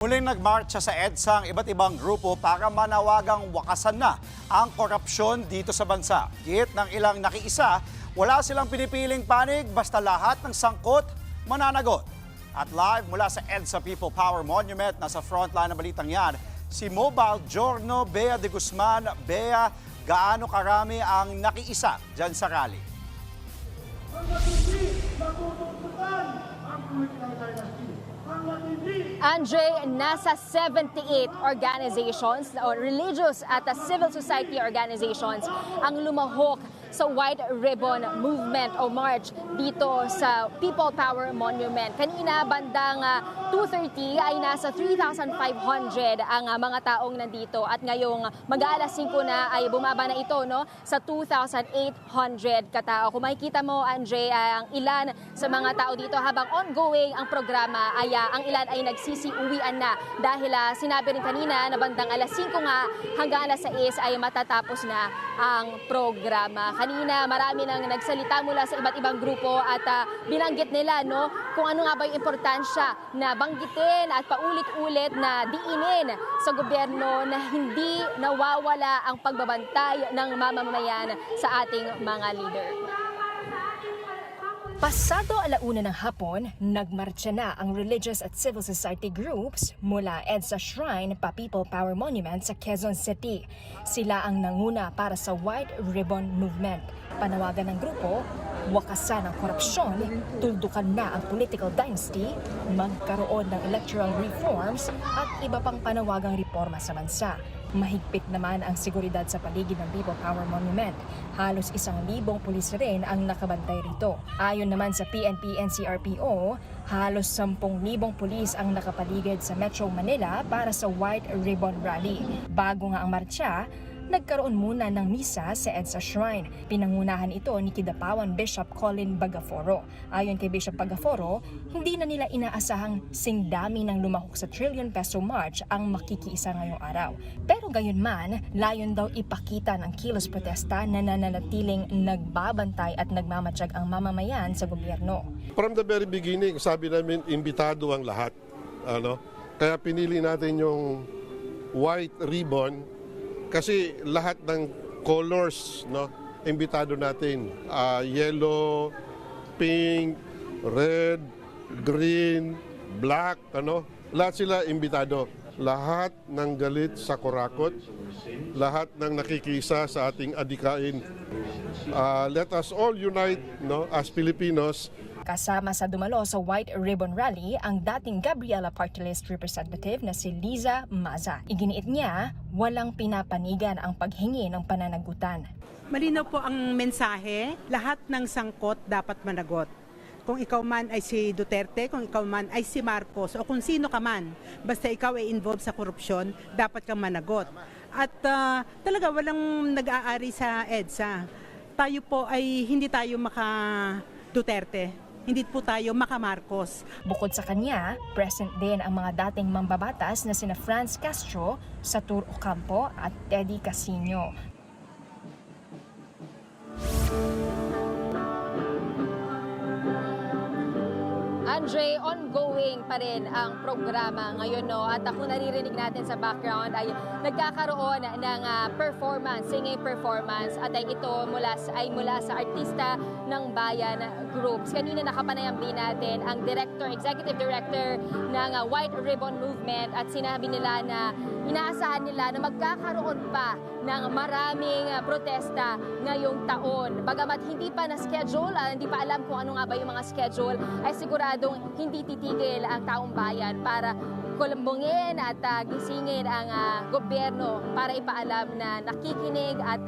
Muling nagmarcha sa EDSA ang iba't ibang grupo para manawagang wakasan na ang korupsyon dito sa bansa. Git ng ilang nakiisa, wala silang pinipiling panig basta lahat ng sangkot mananagot. At live mula sa EDSA People Power Monument, nasa frontline ng balitang yan, si Mobile Giorno Bea de Guzman. Bea, gaano karami ang nakiisa dyan sa rally? Andre, nasa 78 organizations o religious at civil society organizations ang lumahok sa White Ribbon Movement o March dito sa People Power Monument. Kanina bandang 2:30 ay nasa 3,500 ang mga taong nandito at ngayong mag-aalas 5 na ay bumaba na ito sa 2,800 katao. Kung makikita mo, Andre, ang ilan sa mga tao dito habang ongoing ang programa ay ang ilan ay nagsisiuwian na dahil sinabi rin kanina na bandang alas 5 nga hanggang alas 6 ay matatapos na ang programa. Kanina marami nang nagsalita mula sa iba't ibang grupo at binanggit nila kung ano nga ba yung importansya na banggitin at paulit-ulit na diinin sa gobyerno na hindi nawawala ang pagbabantay ng mamamayan sa ating mga leader. Pasado alauna ng hapon, nagmarcha na ang religious at civil society groups mula EDSA Shrine pa People Power Monument sa Quezon City. Sila ang nanguna para sa White Ribbon Movement. Panawagan ng grupo, wakasan ang korupsyon, tuldukan na ang political dynasty, magkaroon ng electoral reforms at iba pang panawagang reforma sa bansa. Mahigpit naman ang seguridad sa paligid ng People Power Monument. Halos 1,000 pulis rin ang nakabantay rito. Ayon naman sa PNP-NCRPO, halos 10,000 pulis ang nakapaligid sa Metro Manila para sa White Ribbon Rally. Bago nga ang marcha, nagkaroon muna ng misa sa EDSA Shrine. Pinangunahan ito ni Kidapawan Bishop Colin Bagaforo. Ayon kay Bishop Bagaforo, hindi na nila inaasahang singdami ng lumahok sa trillion peso march ang makikiisa ngayong araw. Pero gayon man, layon daw ipakita ng kilos protesta na nananatiling nagbabantay at nagmamatsyag ang mamamayan sa gobyerno. From the very beginning, sabi namin, imbitado ang lahat. Kaya pinili natin yung white ribbon kasi lahat ng colors, imbitado natin. Yellow, pink, red, green, black, lahat sila imbitado. Lahat ng galit sa kurakot, lahat ng nakikisa sa ating adikain. Let us all unite as Filipinos. Kasama sa dumalo sa White Ribbon Rally ang dating Gabriela Party List representative na si Liza Maza. Iginiit niya, walang pinapanigan ang paghingi ng pananagutan. Malinaw po ang mensahe, lahat ng sangkot dapat managot. Kung ikaw man ay si Duterte, kung ikaw man ay si Marcos, o kung sino ka man, basta ikaw ay involved sa korupsyon, dapat kang managot. At talaga walang nag-aari sa EDSA. Tayo po ay hindi tayo maka-Duterte. Hindi po tayo maka-Marcos. Bukod sa kanya, present din ang mga dating mambabatas na sina Franz Castro, Satur Ocampo at Teddy Casino. Andre, ongoing pa rin ang programa ngayon, at kung naririnig natin sa background ay nagkakaroon ng performance, singing performance, at ito mula sa artista ng bayan groups. Kanina nakapanayam din natin ang executive director ng White Ribbon Movement at sinabi nila na inaasahan nila na magkakaroon pa ng maraming protesta ngayong taon. Bagamat hindi pa na-schedule, hindi pa alam kung ano nga ba yung mga schedule, ay siguradong hindi titigil ang taong bayan para kulumbungin at gisingin ang gobyerno para ipaalam na nakikinig at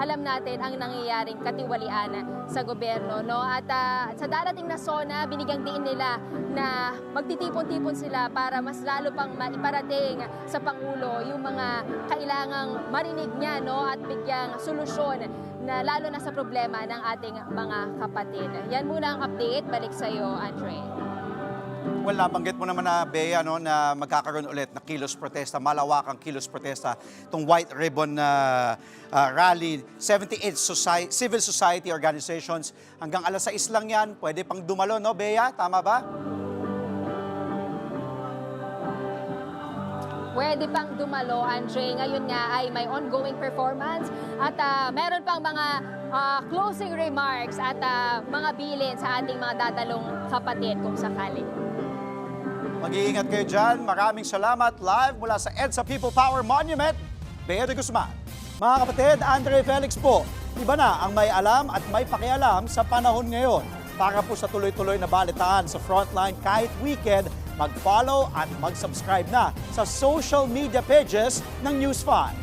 alam natin ang nangyayaring katiwalian sa gobyerno. At sa darating na SONA, binigyang diin nila na magtitipon-tipon sila para mas lalo pang maiparating sa Pangulo yung mga kailangang marinig niya at bigyang solusyon na lalo na sa problema ng ating mga kapatid. Yan muna ang update. Balik sa iyo, Andre. Well, nabanggit mo naman na, Bea, na magkakaroon ulit na kilos protesta, malawakang kilos protesta, itong White Ribbon Rally, 78 civil society organizations. Hanggang alas 6 lang yan, pwede pang dumalo, Bea? Tama ba? pwede pang dumalo, Andre. Ngayon nga ay may ongoing performance at meron pang mga closing remarks at mga bilin sa ating mga dadalong kapatid kung sakali. Mag-iingat kayo dyan. Maraming salamat live mula sa EDSA People Power Monument, Bea de Guzman. Mga kapatid, Andre Felix po, iba na ang may alam at may pakialam sa panahon ngayon. Para po sa tuloy-tuloy na balitaan sa Frontline kahit weekend, mag-follow at mag-subscribe na sa social media pages ng News 5.